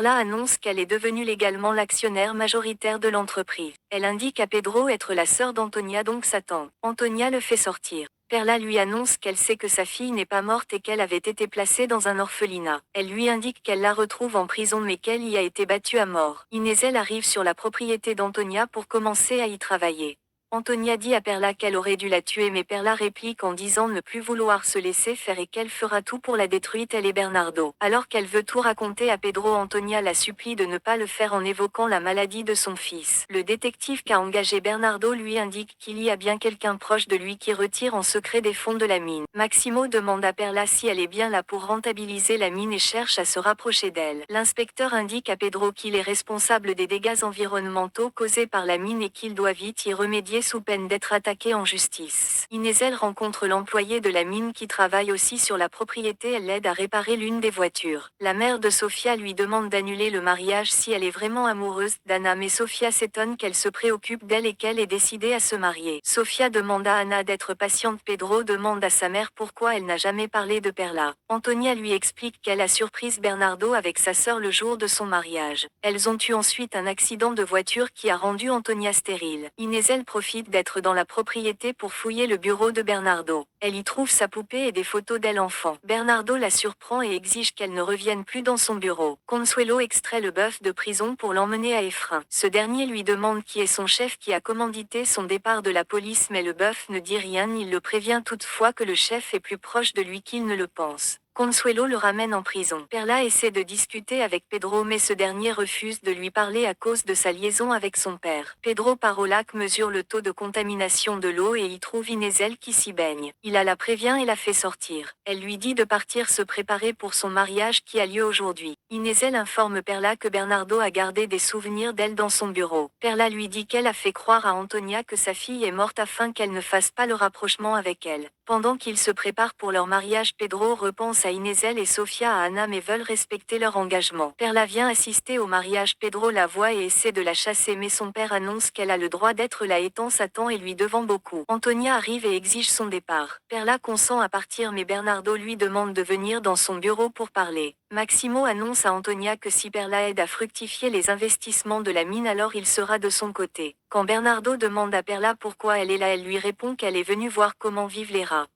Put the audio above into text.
Perla annonce qu'elle est devenue légalement l'actionnaire majoritaire de l'entreprise. Elle indique à Pedro être la sœur d'Antonia, donc sa tante. Antonia le fait sortir. Perla lui annonce qu'elle sait que sa fille n'est pas morte et qu'elle avait été placée dans un orphelinat. Elle lui indique qu'elle la retrouve en prison mais qu'elle y a été battue à mort. Inézel arrive sur la propriété d'Antonia pour commencer à y travailler. Antonia dit à Perla qu'elle aurait dû la tuer mais Perla réplique en disant ne plus vouloir se laisser faire et qu'elle fera tout pour la détruire elle et Bernardo. Alors qu'elle veut tout raconter à Pedro, Antonia la supplie de ne pas le faire en évoquant la maladie de son fils. Le détective qu'a engagé Bernardo lui indique qu'il y a bien quelqu'un proche de lui qui retire en secret des fonds de la mine. Maximo demande à Perla si elle est bien là pour rentabiliser la mine et cherche à se rapprocher d'elle. L'inspecteur indique à Pedro qu'il est responsable des dégâts environnementaux causés par la mine et qu'il doit vite y remédier sous peine d'être attaqué en justice. Inézel rencontre l'employé de la mine qui travaille aussi sur la propriété. Elle l'aide à réparer l'une des voitures. La mère de Sofia lui demande d'annuler le mariage si elle est vraiment amoureuse d'Anna, mais Sofia s'étonne qu'elle se préoccupe d'elle et qu'elle est décidée à se marier. Sofia demande à Anna d'être patiente. Pedro demande à sa mère pourquoi elle n'a jamais parlé de Perla. Antonia lui explique qu'elle a surprise Bernardo avec sa sœur le jour de son mariage. Elles ont eu ensuite un accident de voiture qui a rendu Antonia stérile. Inézel profite d'être dans la propriété pour fouiller le bureau de Bernardo. Elle y trouve sa poupée et des photos d'elle enfant. Bernardo la surprend et exige qu'elle ne revienne plus dans son bureau. Consuelo extrait le bœuf de prison pour l'emmener à Efrain. Ce dernier lui demande qui est son chef qui a commandité son départ de la police mais le bœuf ne dit rien. Il le prévient toutefois que le chef est plus proche de lui qu'il ne le pense. Consuelo le ramène en prison. Perla essaie de discuter avec Pedro mais ce dernier refuse de lui parler à cause de sa liaison avec son père. Pedro part au lac, mesure le taux de contamination de l'eau et y trouve Inézel qui s'y baigne. Il la prévient et la fait sortir. Elle lui dit de partir se préparer pour son mariage qui a lieu aujourd'hui. Inézel informe Perla que Bernardo a gardé des souvenirs d'elle dans son bureau. Perla lui dit qu'elle a fait croire à Antonia que sa fille est morte afin qu'elle ne fasse pas le rapprochement avec elle. Pendant qu'ils se préparent pour leur mariage, Pedro repense à Inézel et Sofia à Anna mais veulent respecter leur engagement. Perla vient assister au mariage. Pedro la voit et essaie de la chasser mais son père annonce qu'elle a le droit d'être là étant Satan et lui devant beaucoup. Antonia arrive et exige son départ. Perla consent à partir mais Bernardo lui demande de venir dans son bureau pour parler. Maximo annonce à Antonia que si Perla aide à fructifier les investissements de la mine alors il sera de son côté. Quand Bernardo demande à Perla pourquoi elle est là, elle lui répond qu'elle est venue voir comment vivent les rats.